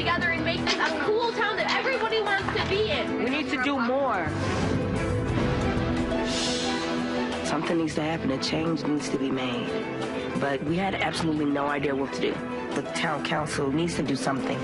together and make this a cool town that everybody wants to be in. We need to do more. Something needs to happen. A change needs to be made. But we had absolutely no idea what to do. The town council needs to do something.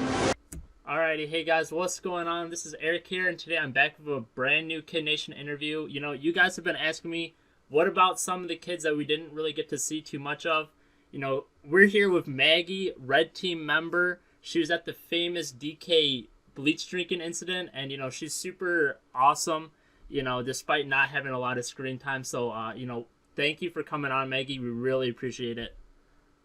Alrighty, hey guys, what's going on? This is Eric here, and today I'm back with a brand new Kid Nation interview. You know, you guys have been asking me, what about some of the kids that we didn't really get to see too much of? You know, we're here with Maggie, Red Team member. She was at the famous DK Bleach drinking incident, and, you know, she's super awesome, you know, despite not having a lot of screen time. So, you know, thank you for coming on, Maggie. We really appreciate it.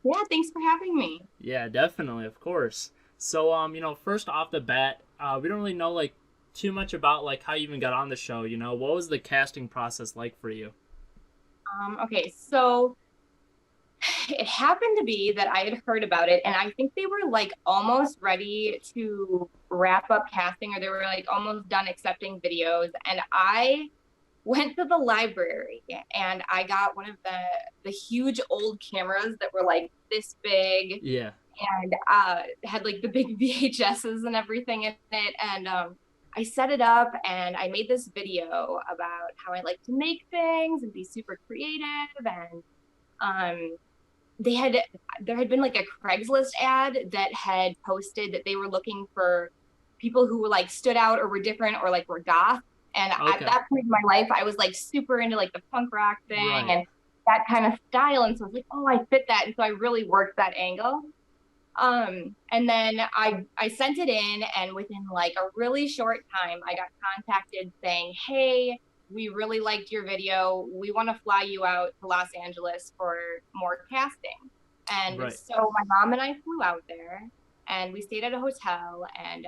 Yeah, thanks for having me. Yeah, definitely, of course. So, you know, first off the bat, we don't really know, like, too much about, like, how you even got on the show, you know? What was the casting process like for you? Okay, so it happened to be that I had heard about it, and I think they were, like, almost ready to wrap up casting, or they were, like, almost done accepting videos, and I went to the library, and I got one of the huge old cameras that were, like, this big. Yeah. And had like the big VHSs and everything in it, and I set it up and I made this video about how I like to make things and be super creative, and there had been like a Craigslist ad that had posted that they were looking for people who were like stood out or were different or like were goth, and at that point in my life I was like super into like the punk rock thing and that kind of style, and so I was like, oh, I fit that, and so I really worked that angle. And then I sent it in, and within like a really short time, I got contacted saying, hey, we really liked your video. We want to fly you out to Los Angeles for more casting. And so my mom and I flew out there, and we stayed at a hotel, and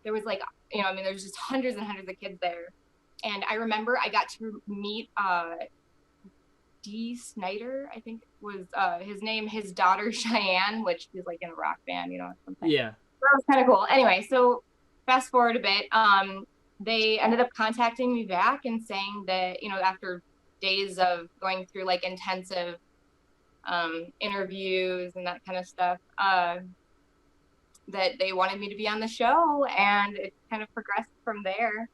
there was like, you know, I mean, there's just hundreds and hundreds of kids there. And I remember I got to meet D. Snyder, I think was his name, his daughter Cheyenne, which is like in a rock band, you know, something. Yeah. That was kind of cool. Anyway, so fast forward a bit, they ended up contacting me back and saying that, you know, after days of going through like intensive interviews and that kind of stuff, that they wanted me to be on the show, and it kind of progressed from there.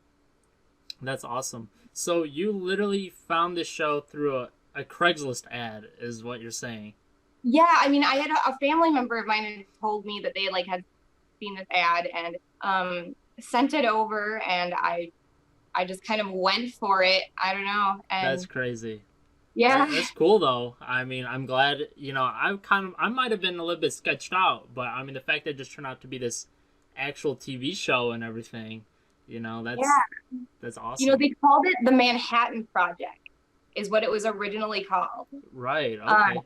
That's awesome. So you literally found this show through a Craigslist ad, is what you're saying? Yeah, I mean, I had a family member of mine had told me that they like had seen this ad and sent it over, and I just kind of went for it. I don't know. And that's crazy. Yeah, that's cool though. I mean, I'm glad. You know, I might have been a little bit sketched out, but I mean, the fact that it just turned out to be this actual TV show and everything, you know, that's awesome. You know, they called it the Manhattan Project, is what it was originally called. Right. Okay.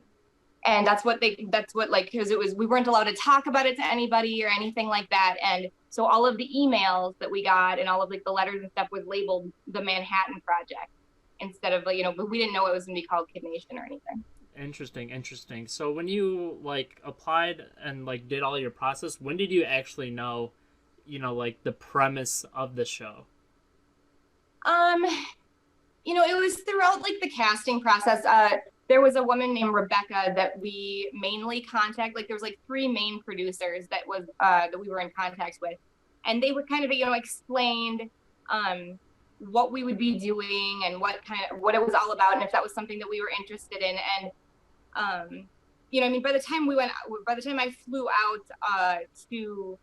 And that's what like, because we weren't allowed to talk about it to anybody or anything like that. And so all of the emails that we got and all of like the letters and stuff was labeled the Manhattan Project instead of, like, you know, but we didn't know it was going to be called Kid Nation or anything. Interesting. So when you like applied and like did all your process, when did you actually know, you know, like the premise of the show? You know, it was throughout like the casting process. There was a woman named Rebecca that we mainly contact. Like there was like 3 main producers that we were in contact with, and they would kind of, you know, explained what we would be doing and what it was all about, and if that was something that we were interested in. And you know, I mean, by the time I flew out to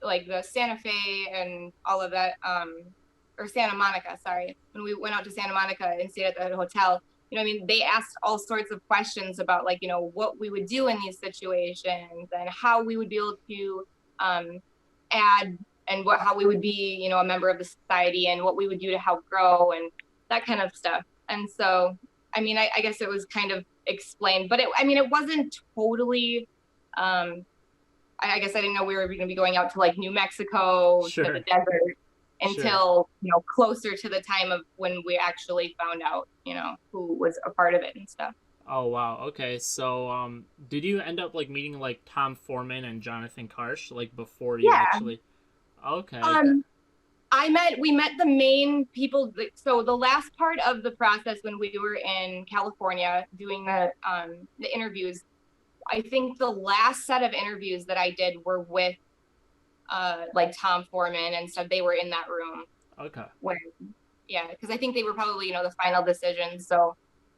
like the Santa Fe and all of that, or Santa Monica, sorry. When we went out to Santa Monica and stayed at the hotel, you know, I mean, they asked all sorts of questions about, like, you know, what we would do in these situations and how we would be able to add, and how we would be, you know, a member of the society, and what we would do to help grow and that kind of stuff. And so, I mean, I guess it was kind of explained, but it wasn't totally, I guess I didn't know we were going to be going out to like New Mexico, to the desert, until, you know, closer to the time of when we actually found out, you know, who was a part of it and stuff. Oh, wow. Okay. So, did you end up like meeting like Tom Foreman and Jonathan Karsh like before you actually? Okay. We met the main people. So the last part of the process when we were in California doing the interviews, I think the last set of interviews that I did were with like Tom Foreman and stuff. They were in that room. Okay. When, yeah, because I think they were probably, the final decision. So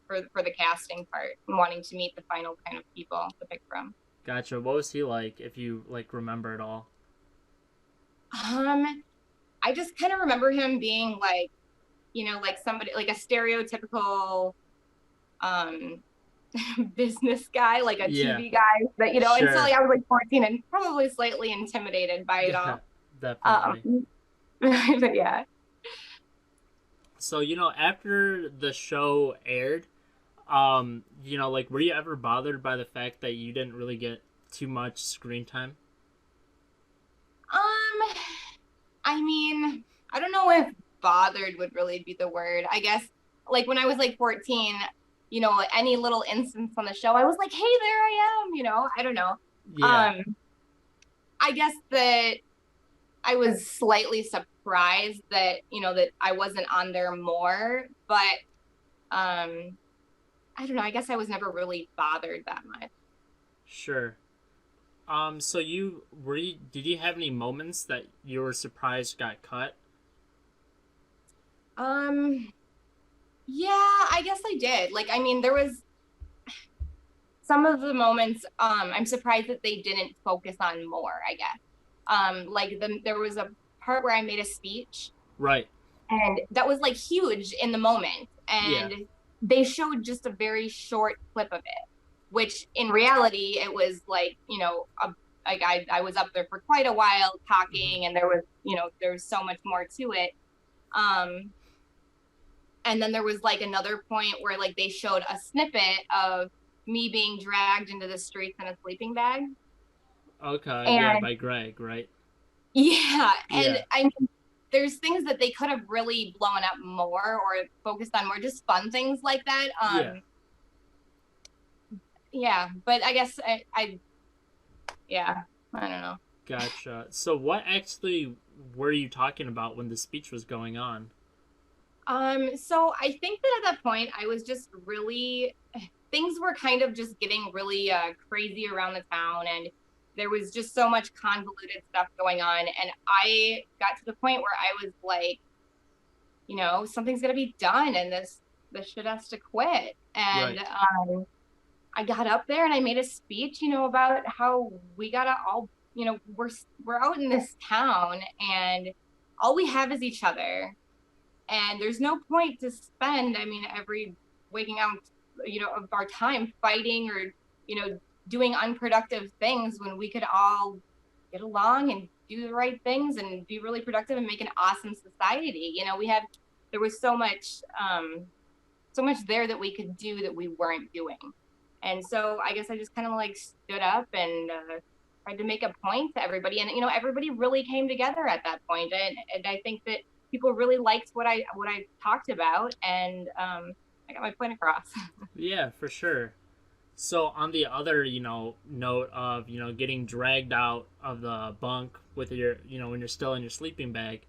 for the casting part and wanting to meet the final kind of people to pick from. Gotcha. What was he like, if you like remember it all? I just kind of remember him being like, like somebody, like a stereotypical business guy, like a TV guy that, Sure. and so like I was like 14 and probably slightly intimidated by it all. Definitely. But yeah. So, after the show aired, like, were you ever bothered by the fact that you didn't really get too much screen time? I mean, I don't know if bothered would really be the word. I guess like when I was like 14, any little instance on the show, I was like, hey, there I am, I don't know. Yeah. I guess that I was slightly surprised that, that I wasn't on there more, but I don't know. I guess I was never really bothered that much. Sure. So did you have any moments that you were surprised got cut? Yeah, I guess I did. Like, I mean, there was some of the moments, I'm surprised that they didn't focus on more, I guess. Like there was a part where I made a speech. Right. And that was like huge in the moment. And they showed just a very short clip of it, which in reality, it was like, I was up there for quite a while talking, and there was so much more to it. And then there was like another point where like they showed a snippet of me being dragged into the streets in a sleeping bag. Okay, by Greg, right? Yeah, and I mean, there's things that they could have really blown up more or focused on more, just fun things like that. Yeah, but I guess I don't know. Gotcha. So what actually were you talking about when the speech was going on? So I think that at that point I was just really, things were kind of just getting really crazy around the town, and there was just so much convoluted stuff going on, and I got to the point where I was like, something's gonna be done, and this shit has to quit. And right. I got up there and I made a speech, about how we gotta all, we're out in this town and all we have is each other. And there's no point to spend, every waking out, of our time fighting or, doing unproductive things when we could all get along and do the right things and be really productive and make an awesome society. There was so much there that we could do that we weren't doing. And so I guess I just kind of like stood up and tried to make a point to everybody. And, everybody really came together at that point. And I think that people really liked what I talked about, and I got my point across. Yeah, for sure. So on the other, note of, getting dragged out of the bunk with your, when you're still in your sleeping bag,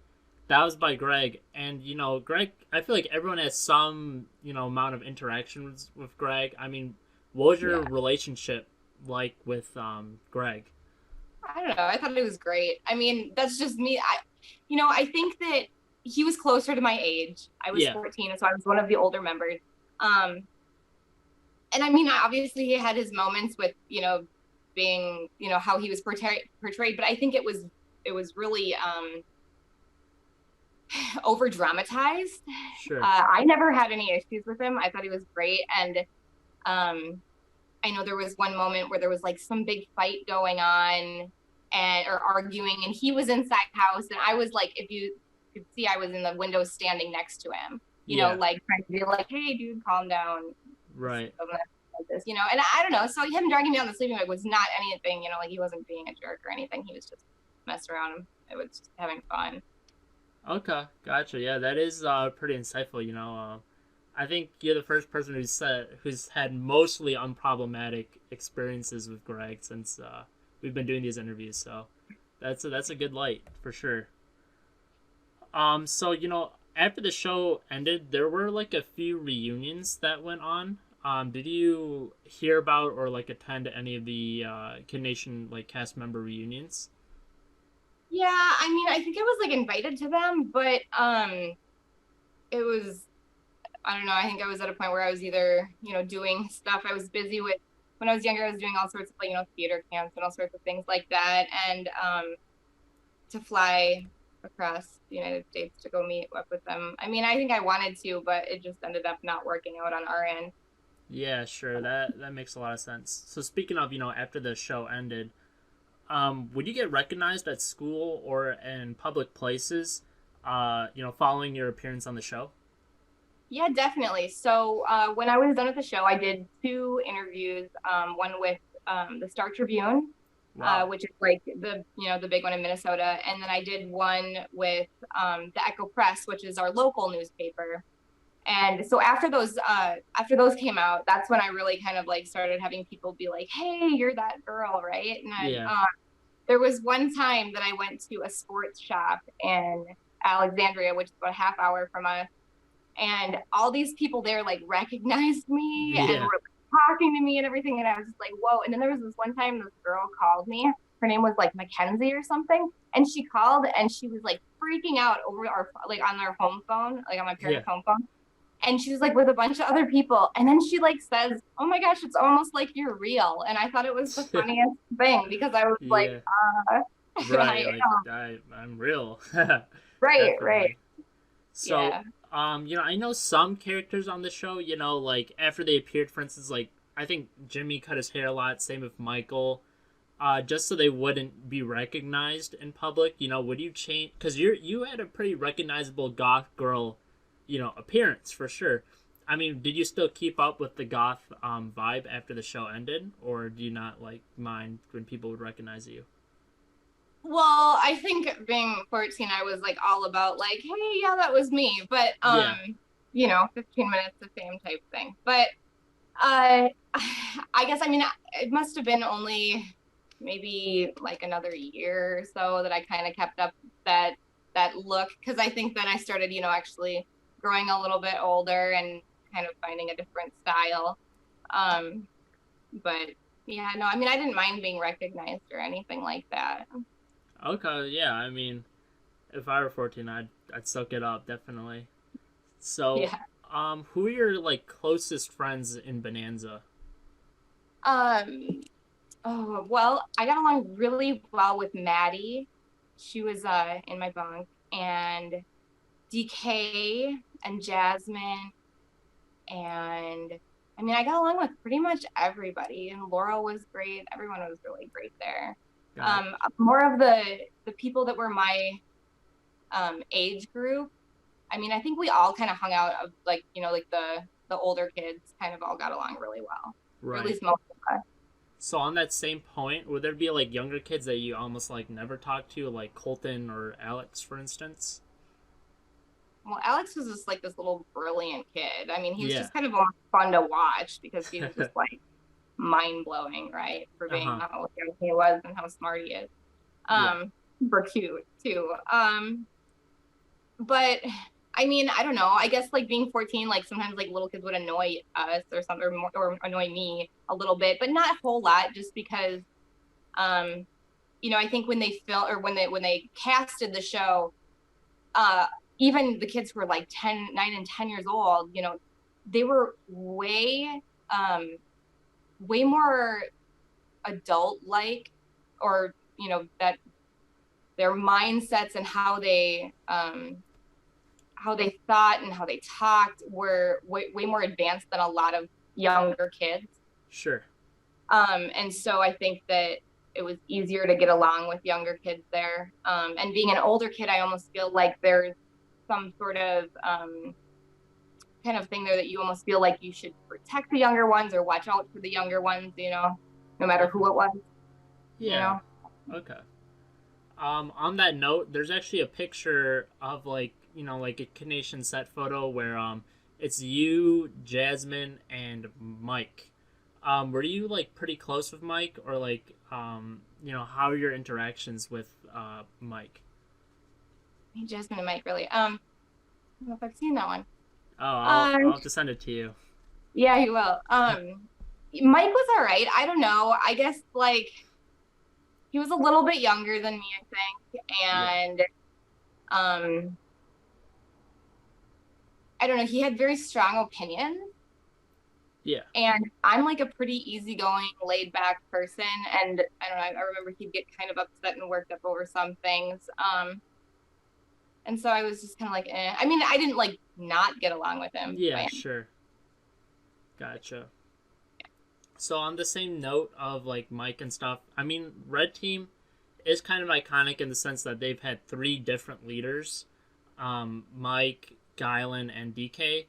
that was by Greg. And, Greg, I feel like everyone has some, amount of interactions with Greg. I mean, what was your relationship like with Greg? I don't know. I thought it was great. I mean, that's just me. I think that he was closer to my age. I was 14, so I was one of the older members. And I mean, obviously he had his moments with, being, how he was portrayed, but I think it was really over dramatized. Sure. I never had any issues with him. I thought he was great. And I know there was one moment where there was like some big fight going on or arguing, and he was inside the house, and I was like, if you could see, I was in the window standing next to him, like trying to be like, hey dude, calm down. Right. Like this, and I don't know. So him dragging me on the sleeping bag was not anything, like he wasn't being a jerk or anything. He was just messing around. It was just having fun. Okay, gotcha. Yeah, that is pretty insightful. I think you're the first person who's had mostly unproblematic experiences with Greg since we've been doing these interviews. So that's a good light for sure. So after the show ended, there were like a few reunions that went on. Did you hear about or like attend any of the Kid Nation like cast member reunions? Yeah, I mean, I think I was like invited to them, but it was, I don't know, I think I was at a point where I was either, doing stuff I was busy with. When I was younger, I was doing all sorts of like, theater camps and all sorts of things like that. And to fly across the United States to go meet up with them. I mean, I think I wanted to, but it just ended up not working out on our end. Yeah, sure. That makes a lot of sense. So speaking of, after the show ended, would you get recognized at school or in public places, following your appearance on the show? Yeah, definitely. So when I was done with the show, I did two interviews. One with the Star Tribune, Wow. which is like the big one in Minnesota, and then I did one with the Echo Press, which is our local newspaper. And so after those came out, that's when I really kind of like started having people be like, "Hey, you're that girl, right?" And then Yeah. there was one time that I went to a sports shop in Alexandria, which is about a half hour from us, and all these people there like recognized me and Yeah. were like, talking to me and everything, and I was just like, whoa. And then there was this one time this girl called me. Her name was like Mackenzie or something, and she called and she was like freaking out over our like on our home phone, like on my Yeah. parents' home phone. And she was like with a bunch of other people, and then she like says, "Oh my gosh, it's almost like you're real." And I thought it was the funniest thing because I was like, Yeah. uh, Right. I Like I'm real. right, right, Definitely. So, yeah. I know some characters on the show, like after they appeared, for instance, like I think Jimmy cut his hair a lot, same with Michael, just so they wouldn't be recognized in public. Would you change? Because you had a pretty recognizable goth girl, appearance for sure. I mean, did you still keep up with the goth vibe after the show ended, or do you not like mind when people would recognize you? Well, I think being 14, I was like all about like, hey, yeah, that was me. But Yeah. 15 minutes of fame type thing. But uh I guess, I mean, it must have been only maybe like another year or so that I kind of kept up that that look, because I think then I started, actually growing a little bit older and kind of finding a different style. Um, but yeah, no, I mean, I didn't mind being recognized or anything like that. Okay. Yeah. I mean, if I were 14, I'd suck it up definitely. So, Yeah. who are your like closest friends in Bonanza? Um, oh, well, I got along really well with Maddie. She was in my bunk, and DK and Jasmine, and I mean, I got along with pretty much everybody, and Laura was great. Everyone was really great there. Got it. More of the people that were my age group. I mean, I think we all kind of hung out of like, like the older kids kind of all got along really well, or at Right. least most of us. So on that same point, would there be like younger kids that you almost like never talk to, like Colton or Alex, for instance? Well, Alex was just like this little brilliant kid. I mean, he was Yeah. just kind of almost fun to watch because he was just like mind blowing, right? For Uh being huh. how young he was and how smart he is. Yeah. Super cute too. But I mean, I don't know. I guess like being 14, like sometimes like little kids would annoy us or something, or annoy me a little bit, but not a whole lot, just because um, I think when they film or when they casted the show, uh, even the kids who were like 10, 9 and 10 years old, they were way more adult like, or that their mindsets and how they thought and how they talked were way more advanced than a lot of younger kids. Sure. And so I think that it was easier to get along with younger kids there. And being an older kid, I almost feel like there's some sort of kind of thing there that you almost feel like you should protect the younger ones or watch out for the younger ones, no matter who it was, you Yeah. know? Okay. On that note, there's actually a picture of like like a Canadian set photo where it's you, Jasmine, and Mike. Were you like pretty close with Mike, or like how are your interactions with Mike? Hey, Jasmine and Mike, really. I don't know if I've seen that one. Oh, I'll Um, I'll have to send it to you. yeah, he will. Mike was all right. I don't know. I guess like he was a little bit younger than me, I think, Yeah. and I don't know, he had very strong opinions. Yeah. And I'm like a pretty easygoing, laid back person. And I don't know, I remember he'd get kind of upset and worked up over some things. And so I was just kind of like, eh. I mean, I didn't like not get along with him. Yeah, sure. Gotcha. So on the same note of like Mike and stuff, I mean, Red Team is kind of iconic in the sense that they've had three different leaders, Mike, Guylan, and DK.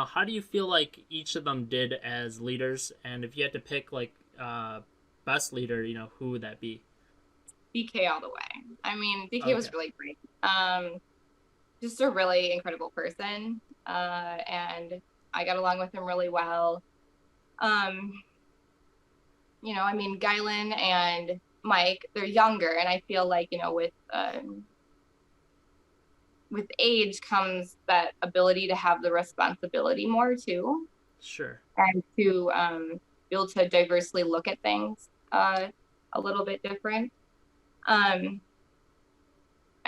How do you feel like each of them did as leaders? And if you had to pick like best leader, who would that be? DK all the way. I mean, DK was Okay. really great. Just a really incredible person. And I got along with him really well. I mean, Guylan and Mike, they're younger, and I feel like, with age comes that ability to have the responsibility more too, Sure. and to be able to diversely look at things a little bit different. I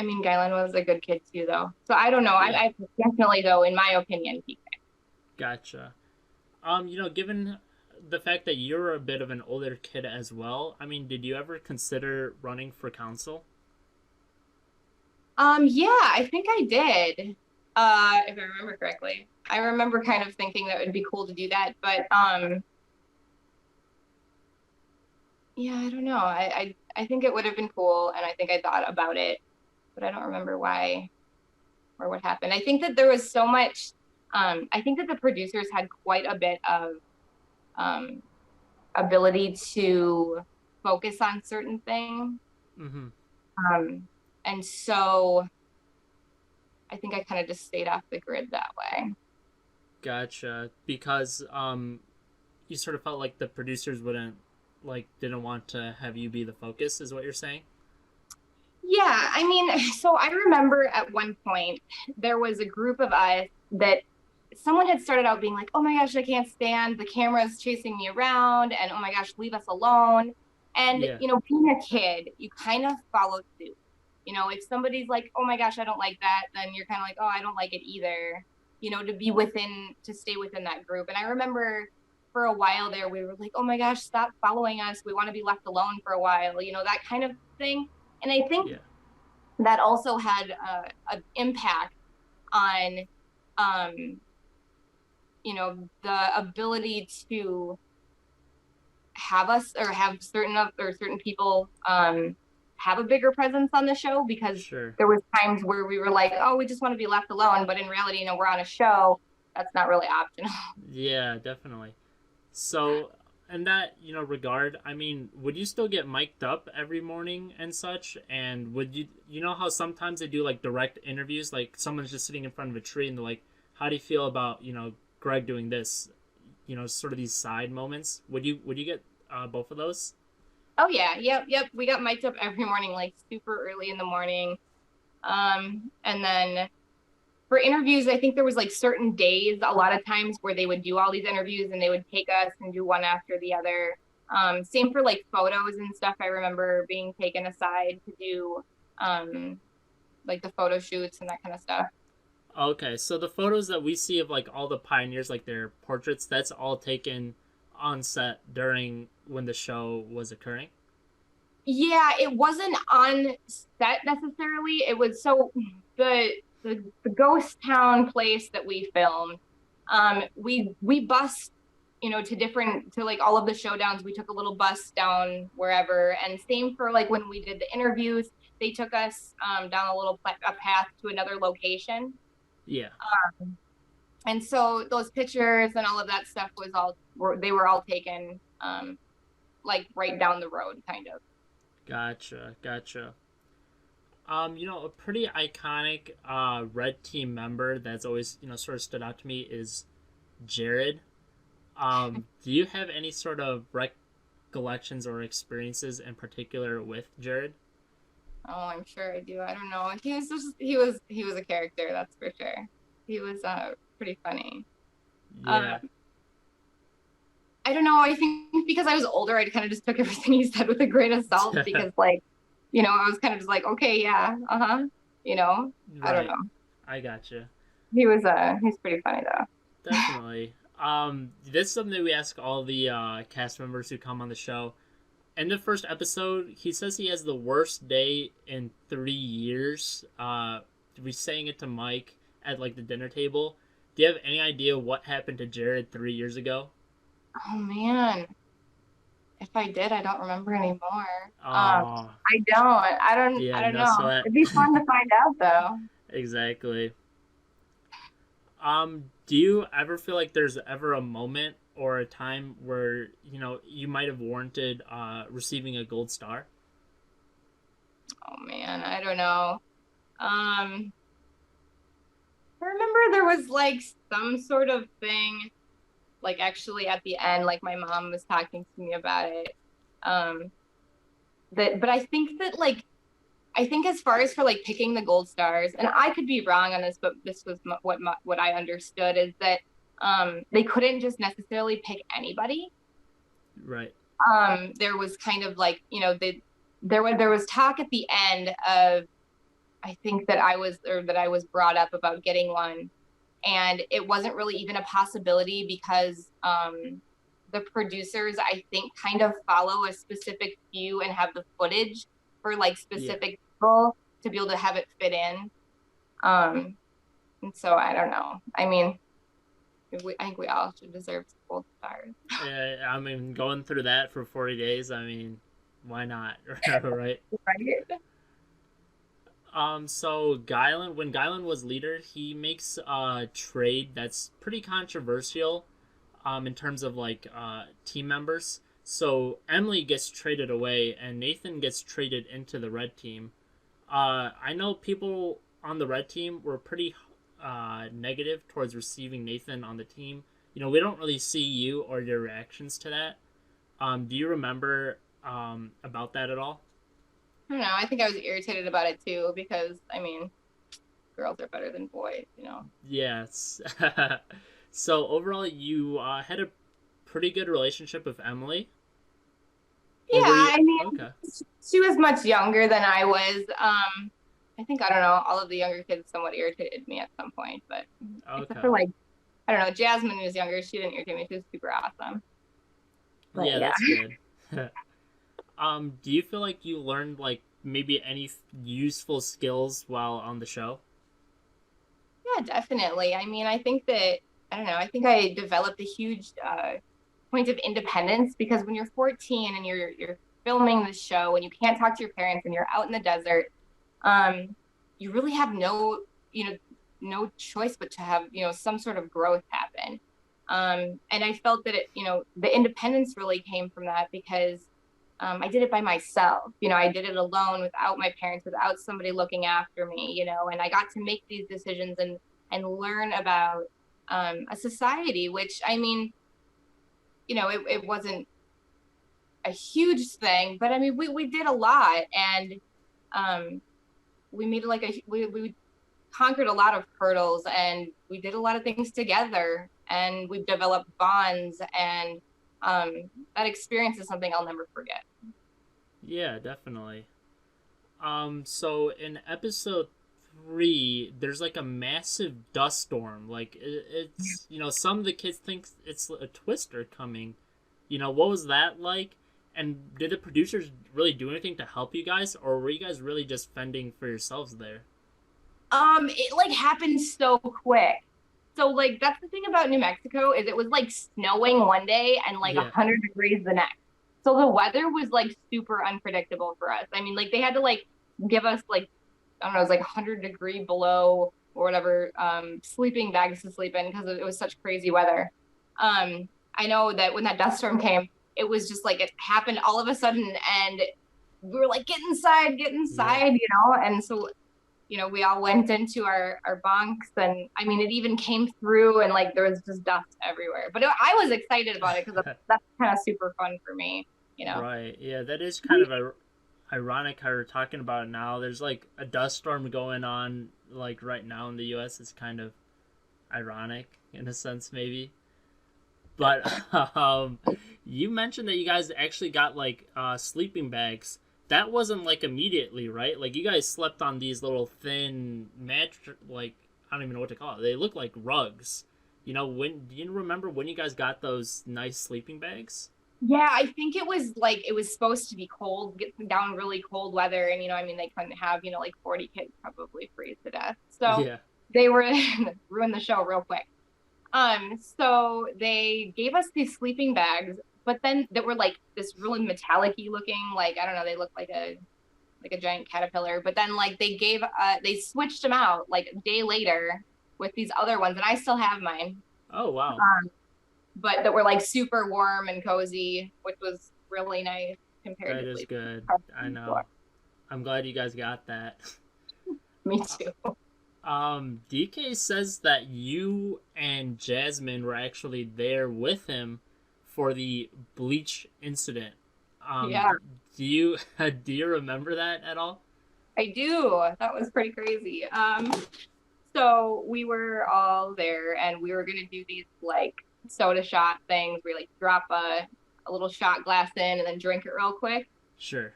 mean, Guylan was a good kid too, though. So I don't know. Yeah. I definitely, though, in my opinion, PK. Gotcha. Given the fact that you're a bit of an older kid as well, I mean, did you ever consider running for council? Yeah, I think I did. If I remember correctly. I remember kind of thinking that would be cool to do that, but yeah, I don't know. I think it would have been cool, and I think I thought about it, but I don't remember why or what happened. I think that there was so much. I think that the producers had quite a bit of ability to focus on certain things. Mm-hmm. And so I think I kind of just stayed off the grid that way. Gotcha. Because you sort of felt like the producers didn't want to have you be the focus, is what you're saying? Yeah, I mean, so I remember at one point there was a group of us that someone had started out being like, oh my gosh, I can't stand the cameras chasing me around, and oh my gosh, leave us alone. And, Yeah. Being a kid, you kind of follow suit. If somebody's like, oh my gosh, I don't like that, then you're kind of like, oh, I don't like it either, to stay within that group. And I remember for a while there, we were like, oh my gosh, stop following us. We want to be left alone for a while, that kind of thing. And I think Yeah. that also had an impact on, the ability to have us or have certain people have a bigger presence on the show, because Sure. there was times where we were like, oh, we just want to be left alone, but in reality, we're on a show. That's not really optional. Yeah, definitely. So, in that, regard, I mean, would you still get mic'd up every morning and such? And would you know how sometimes they do like direct interviews, like someone's just sitting in front of a tree and they're like, how do you feel about, Greg doing this? Sort of these side moments. Would you get both of those? Oh yeah, yep. We got mic'd up every morning, like super early in the morning. And then for interviews, I think there was like certain days, a lot of times where they would do all these interviews and they would take us and do one after the other. Same for like photos and stuff. I remember being taken aside to do like the photo shoots and that kind of stuff. Okay, so the photos that we see of like all the pioneers, like their portraits, that's all taken on set during when the show was occurring. Yeah, it wasn't on set necessarily. It was so the ghost town place that we filmed. We bused, to like all of the showdowns. We took a little bus down wherever, and same for like when we did the interviews. They took us down a path to another location. Yeah. And so those pictures and all of that stuff they were all taken like right down the road, kind of. Gotcha. A pretty iconic Red Team member that's always, sort of stood out to me is Jared. Do you have any sort of recollections or experiences in particular with Jared? Oh, I'm sure I do. I don't know. He was a character, that's for sure. He was pretty funny. Yeah. I don't know. I think because I was older, I kind of just took everything he said with a grain of salt because, like, I was kind of just like, okay, yeah, I don't Right. know. I gotcha. He's pretty funny though. Definitely. This is something we ask all the cast members who come on the show. In the first episode, he says he has the worst day in 3 years. We saying it to Mike at like the dinner table. Do you have any idea what happened to Jared 3 years ago? Oh man, if I did, I don't remember anymore. Oh, I don't. I yeah, don't no know. sweat. It'd be fun to find out though. Exactly. Do you ever feel like there's ever a moment or a time where you might have warranted receiving a gold star? Oh man, I don't know. I remember there was like some sort of thing, like actually at the end, like my mom was talking to me about it. But I think that like I think as far as for like picking the gold stars, and I could be wrong on this, but this was what I understood is that they couldn't just necessarily pick anybody. Right. There was kind of like there was talk at the end of I think that I was brought up about getting one, and it wasn't really even a possibility because the producers I think kind of follow a specific few and have the footage for like specific people to be able to have it fit in. And so I don't know. I mean, I think we all should deserve gold stars. Yeah, I mean, going through that for 40 days, I mean, why not? Right? Right. So when Guylan was leader, he makes a trade that's pretty controversial, in terms of like team members. So Emily gets traded away, and Nathan gets traded into the red team. I know people on the red team were pretty negative towards receiving Nathan on the team. We don't really see you or your reactions to that. Do you remember about that at all? I don't know. I think I was irritated about it too because I mean, girls are better than boys. Yes. So overall, you had a pretty good relationship with Emily. Yeah, I mean, okay. she was much younger than I was. I think I don't know. All of the younger kids somewhat irritated me at some point, but except for like, I don't know. Jasmine was younger. She didn't irritate me. She was super awesome. But, yeah, that's good. Do you feel like you learned like maybe any useful skills while on the show? Yeah, definitely. I mean, I think that I don't know. I think I developed a huge point of independence because when you're 14 and you're filming the show and you can't talk to your parents and you're out in the desert, you really have no choice but to have some sort of growth happen. And I felt that the independence really came from that because I did it by myself. I did it alone without my parents, without somebody looking after me. And I got to make these decisions and learn about a society, which I mean, it wasn't a huge thing, but I mean, we did a lot, and we made we conquered a lot of hurdles, and we did a lot of things together, and we've developed bonds, and that experience is something I'll never forget. Yeah, definitely. So in episode 3, there's like a massive dust storm. Like it's some of the kids think it's a twister coming. What was that like? And did the producers really do anything to help you guys, or were you guys really just fending for yourselves there? It like happened so quick. So like that's the thing about New Mexico is it was like snowing one day and like 100 degrees the next. So the weather was like super unpredictable for us. I mean, like they had to like give us like I don't know, it was like 100 degree below or whatever sleeping bags to sleep in because it was such crazy weather. I know that when that dust storm came, it was just like it happened all of a sudden, and we were like, get inside, and so we all went into our bunks, and I mean, it even came through, and like there was just dust everywhere. But I was excited about it because that's kind of super fun for me. Right. Yeah, that is kind of ironic how we're talking about it now. There's like a dust storm going on like right now in the U.S. It's kind of ironic in a sense, maybe. But you mentioned that you guys actually got like sleeping bags. That wasn't like immediately, right? Like you guys slept on these little thin like I don't even know what to call it. They look like rugs. You know, when do you remember when you guys got those nice sleeping bags? Yeah, I think it was like it was supposed to be cold, get down really cold weather, and I mean, they couldn't have like 40 kids probably freeze to death. So Yeah. they were ruin the show real quick. So they gave us these sleeping bags, but then that were like this really metallic-y looking, like I don't know, they look like a giant caterpillar. But then like they switched them out like a day later with these other ones, and I still have mine. Oh wow. But that were like super warm and cozy, which was really nice compared That to is sleeping good. I know. before. I'm glad you guys got that. Me too. DK says that you and Jasmine were actually there with him for the Bleach incident. Yeah. Do you do you remember that at all? I do. That was pretty crazy. So we were all there and we were gonna do these like soda shot things where you like drop a little shot glass in and then drink it real quick. Sure.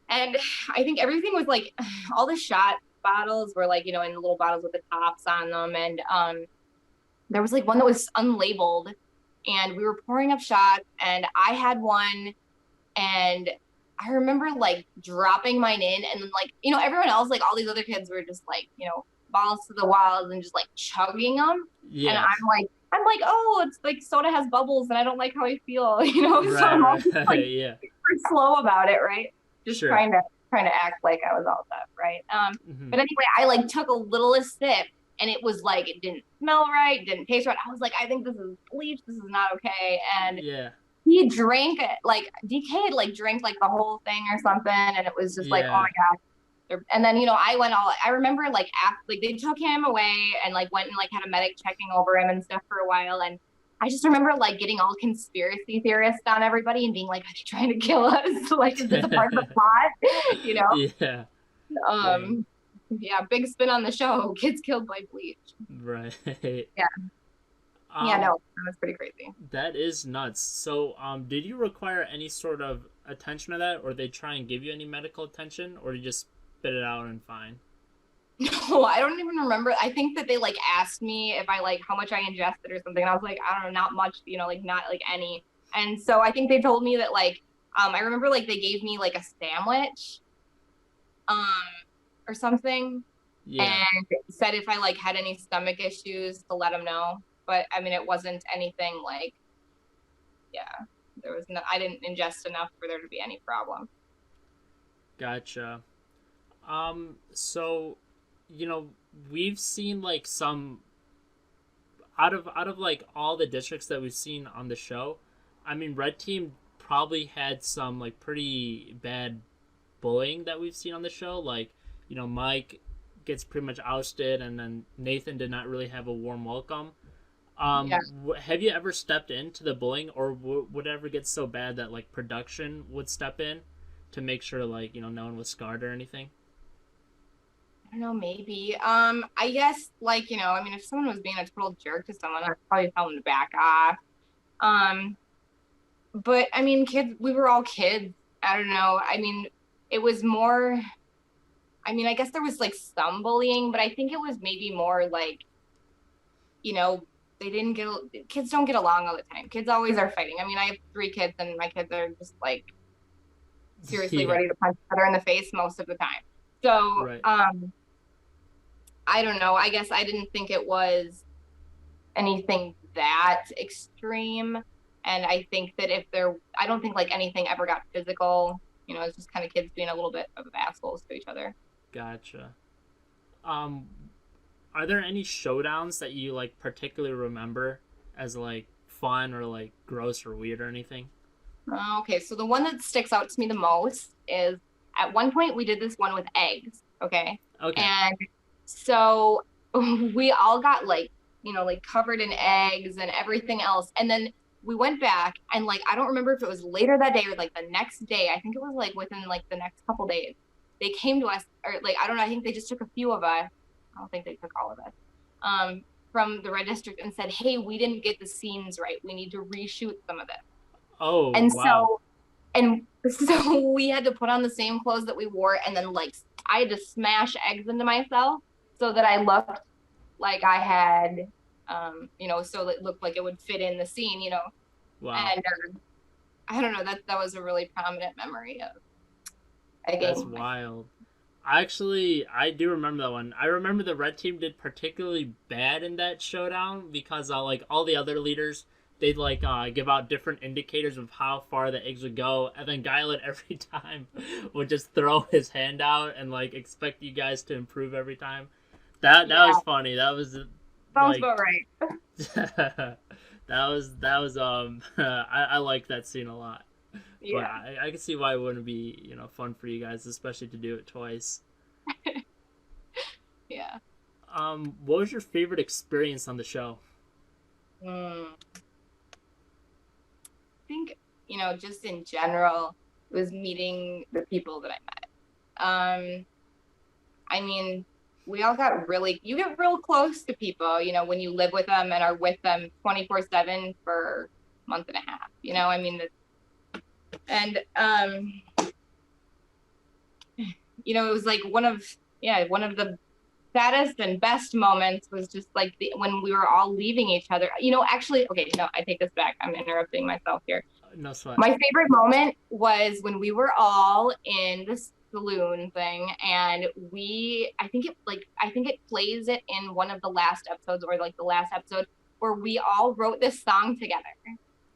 And I think everything was like all the shot bottles were like, in little bottles with the tops on them. And there was like one that was unlabeled and we were pouring up shots and I had one and I remember like dropping mine in and then like, everyone else, like all these other kids were just like, balls to the walls and just like chugging them. Yeah. And I'm like, oh, it's like soda has bubbles and I don't like how I feel, Right, so I'm right. like Yeah. super slow about it, right? Just Sure. trying to act like I was all tough, right? Mhm. But anyway, I like took a littlest sip and it was like it didn't smell right, didn't taste right. I was like, I think this is bleach, this is not okay. And Yeah. he drank it, like DK had like drank like the whole thing or something, and it was just like, oh Yeah. my god. And then I remember like after like they took him away and like went and like had a medic checking over him and stuff for a while, and I just remember like getting all conspiracy theorist on everybody and being like, are they trying to kill us? Like, is this a part of the plot? Yeah. Yeah, big spin on the show. Kids killed by bleach. Right. Yeah. Yeah, no, that was pretty crazy. That is nuts. So, did you require any sort of attention to that, or they try and give you any medical attention, or you just spit it out and fine? No, I don't even remember. I think that they like asked me if I like how much I ingested or something. And I was like, I don't know, not much, like not like any. And so I think they told me that like, I remember like they gave me like a sandwich, or something, Yeah. and said if I like had any stomach issues to let them know. But I mean, it wasn't anything like, yeah, there was no, I didn't ingest enough for there to be any problem. Gotcha. So, we've seen like some out of like all the districts that we've seen on the show. I mean, Red Team probably had some like pretty bad bullying that we've seen on the show. Like, Mike gets pretty much ousted, and then Nathan did not really have a warm welcome. Yeah. Have you ever stepped into the bullying, or would it ever get so bad that like production would step in to make sure like no one was scarred or anything? I don't know, maybe. I guess like, I mean, if someone was being a total jerk to someone, I'd probably tell them to back off. But I mean, kids, we were all kids. I don't know. I mean, it was more, I mean, I guess there was like some bullying, but I think it was maybe more like, kids don't get along all the time. Kids always are fighting. I mean, I have 3 kids and my kids are just like seriously Yeah. ready to punch each other in the face most of the time. So, Right. I don't know. I guess I didn't think it was anything that extreme. And I think that I don't think like anything ever got physical. It's just kind of kids being a little bit of assholes to each other. Gotcha. Are there any showdowns that you like particularly remember as like fun or like gross or weird or anything? Okay, so the one that sticks out to me the most is at one point we did this one with eggs. Okay. Okay. And so we all got like, like covered in eggs and everything else. And then we went back and like, I don't remember if it was later that day or like the next day. I think it was like within like the next couple days. They came to us, or like, I don't know, I think they just took a few of us. I don't think they took all of us. from the red district and said, "Hey, we didn't get the scenes right. We need to reshoot some of it." Oh, And wow. so we had to put on the same clothes that we wore, and then like I had to smash eggs into myself so that I looked like I had, so it looked like it would fit in the scene, Wow. And I don't know, that was a really prominent memory of That's egging. wild. I do remember that one. I remember the red team did particularly bad in that showdown because like all the other leaders, they'd like give out different indicators of how far the eggs would go, and then Guylet every time would just throw his hand out and like expect you guys to improve every time. That was funny. That was Sounds like about right. that was I like that scene a lot. But Yeah. I can see why it wouldn't be, fun for you guys, especially to do it twice. Yeah. What was your favorite experience on the show? I think, just in general, was meeting the people that I met. I mean, we all you get real close to people, when you live with them and are with them 24/7 for a month and a half, I mean, and, it was like one of the saddest and best moments was just like when we were all leaving each other. Actually, okay, no, I take this back. I'm interrupting myself here. No sweat. My favorite moment was when we were all in the saloon thing, and I think it plays it in one of the last episodes, or like the last episode, where we all wrote this song together,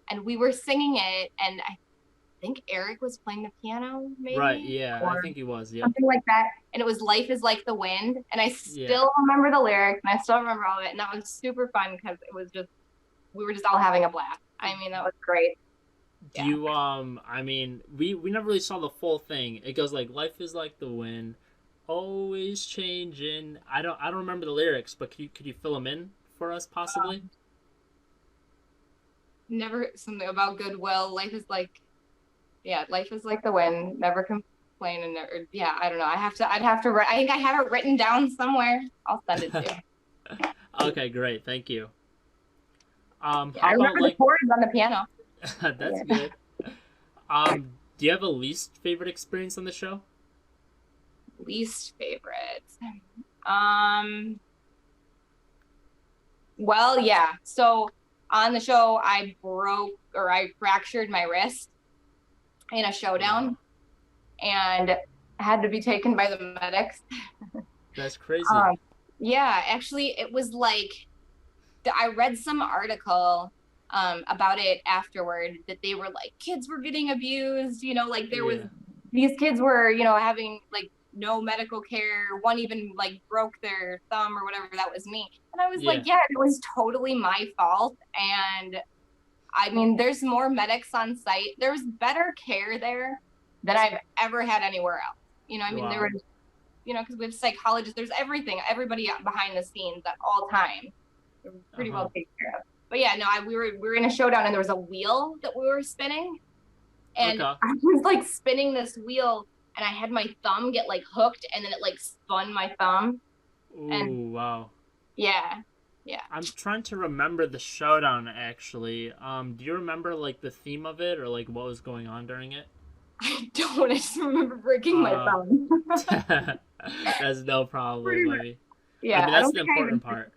and we were singing it, and I think Eric was playing the piano, maybe. Right, yeah, I or think he was, yep. something like that. And it was "Life is Like the Wind," and I Yeah. still remember the lyrics, and I still remember all of it, and that was super fun because we were just all having a blast. I mean, that was great. Do you I mean, we never really saw the full thing. It goes like "Life is like the wind, always changing." I don't remember the lyrics, but could you fill them in for us possibly? Never something about goodwill. Life is like the wind. Never complain and never. Yeah, I don't know. I'd have to. I think I have it written down somewhere. I'll send it to you. Okay, great. Thank you. How I remember about the chords on the piano. That's good. Do you have a least favorite experience on the show? Least favorite. Well, yeah. So on the show, I fractured my wrist in a showdown, and had to be taken by the medics. That's crazy. Yeah, actually, it was like I read some article about it afterward, that they were like, kids were getting abused, like there was these kids were, having like no medical care. One even like broke their thumb or whatever. That was me. And I was like, yeah, it was totally my fault. And I mean, there's more medics on site. There's better care there than I've ever had anywhere else. I mean, there was, because we have psychologists, there's everybody behind the scenes at all times. They're pretty well taken care of. But yeah, no, we were in a showdown, and there was a wheel that we were spinning, and I was like spinning this wheel, and I had my thumb get like hooked, and then it like spun my thumb. Ooh, wow. Yeah. I'm trying to remember the showdown actually. Do you remember like the theme of it or like what was going on during it? I don't. I just remember breaking my thumb. That's no problem, Maggie. Yeah, I mean, that's the important part.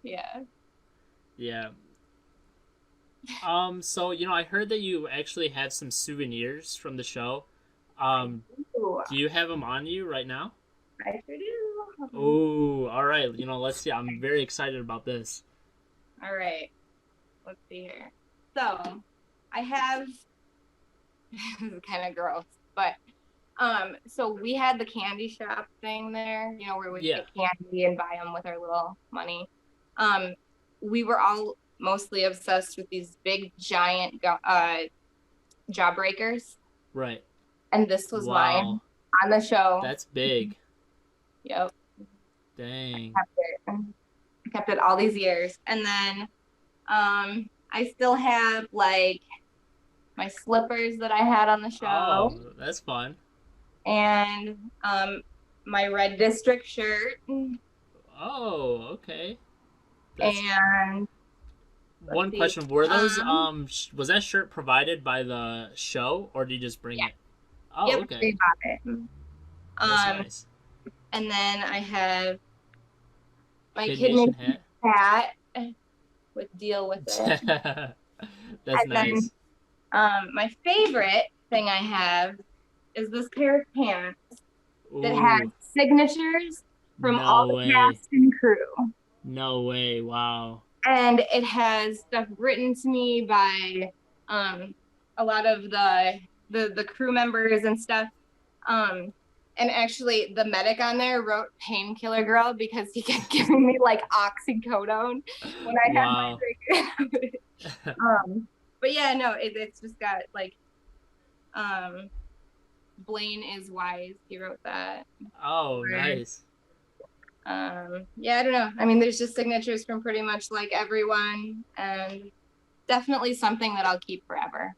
Yeah. Yeah. So, I heard that you actually have some souvenirs from the show. Do you have them on you right now? I sure do. Oh, all right. Let's see. I'm very excited about this. All right. Let's see here. So, I have this is kind of gross, but so we had the candy shop thing there, where we get candy and buy them with our little money. We were all mostly obsessed with these big giant jawbreakers. Right. And this was mine on the show. That's big. Yep. Dang. I kept it all these years. And then I still have like my slippers that I had on the show. Oh, that's fun. And my red district shirt. Oh, okay. And one question: were those was that shirt provided by the show, or did you just bring it? Oh, yep, okay. they bought it. That's nice. And then I have my Kid kid Nation named Pat with Deal With It. That's And nice. then, my favorite thing I have is this pair of pants that Ooh, has signatures from all no the way. cast and crew. No way! Wow. And it has stuff written to me by a lot of the crew members and stuff. And actually, the medic on there wrote "Painkiller Girl" because he kept giving me like oxycodone when I had my break. But yeah, no, it's just got like Blaine is wise. He wrote that. Oh, nice. Yeah, I don't know. I mean, there's just signatures from pretty much like everyone, and definitely something that I'll keep forever.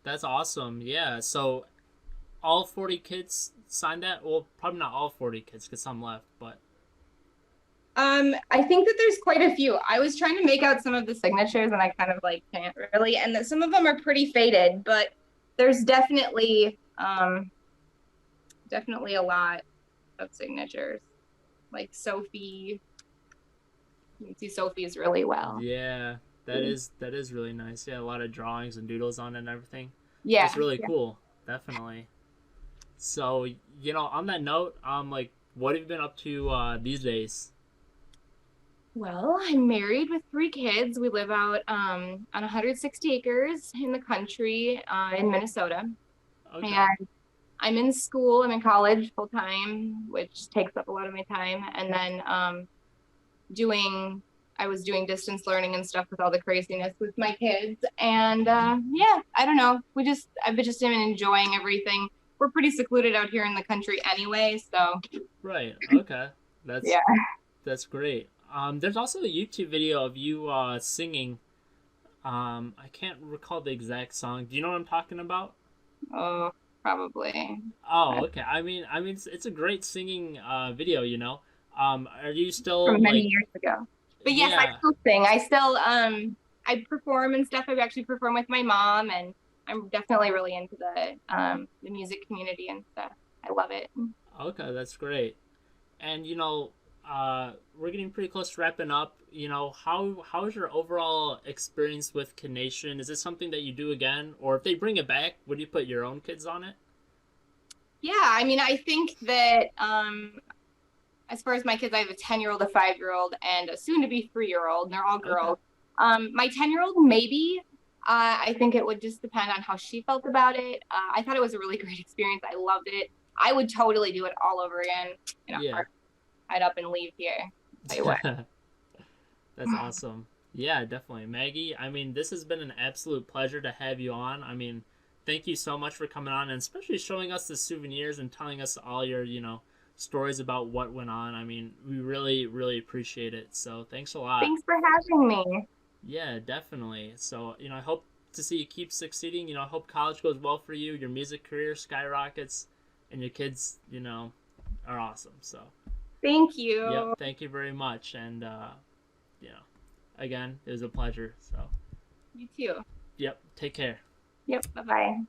That's awesome. Yeah. So, all 40 kids signed that. Well, probably not all 40 kids, because some left. But I think that there's quite a few. I was trying to make out some of the signatures, and I kind of like can't really. And that some of them are pretty faded, but there's definitely definitely a lot of signatures. Like Sophie, you can see Sophie's really well. yeah, that is really nice. Yeah, a lot of drawings and doodles on it and everything. Yeah, It's really cool. Definitely. So, on that note, like, what have you been up to these days? Well, I'm married with 3 kids. We live out on 160 acres in the country in Minnesota. Okay. And I'm in school. I'm in college full time, which takes up a lot of my time. And then I was doing distance learning and stuff with all the craziness with my kids. And yeah, I don't know. I've just been enjoying everything. We're pretty secluded out here in the country anyway, so. Right. Okay. Yeah. That's great. There's also a YouTube video of you singing. I can't recall the exact song. Do you know what I'm talking about? Oh, probably. Oh, okay. I mean, it's a great singing video. Are you still From many like? years ago. But yes, Yeah. I still sing. I still I perform and stuff. I actually perform with my mom, and I'm definitely really into the music community and stuff. I love it. Okay, that's great. And we're getting pretty close to wrapping up. How's your overall experience with Kid Nation? Is this something that you do again, or if they bring it back, would you put your own kids on it? Yeah, I mean, I think that as far as my kids, I have a 10-year-old, a 5-year-old, and a soon-to-be 3-year-old, and they're all girls. Okay. My 10-year-old, maybe. I think it would just depend on how she felt about it. I thought it was a really great experience. I loved it. I would totally do it all over again. Yeah. I'd up and leave here. Tell you what. That's awesome. Yeah, definitely. Maggie, I mean, this has been an absolute pleasure to have you on. I mean, thank you so much for coming on, and especially showing us the souvenirs and telling us all your, stories about what went on. I mean, we really, really appreciate it. So thanks a lot. Thanks for having me. Yeah, definitely. So, I hope to see you keep succeeding. I hope college goes well for you, your music career skyrockets, and your kids, are awesome. So thank you. Yep, thank you very much. And, again, it was a pleasure. So you too. Yep, take care. Yep, bye-bye.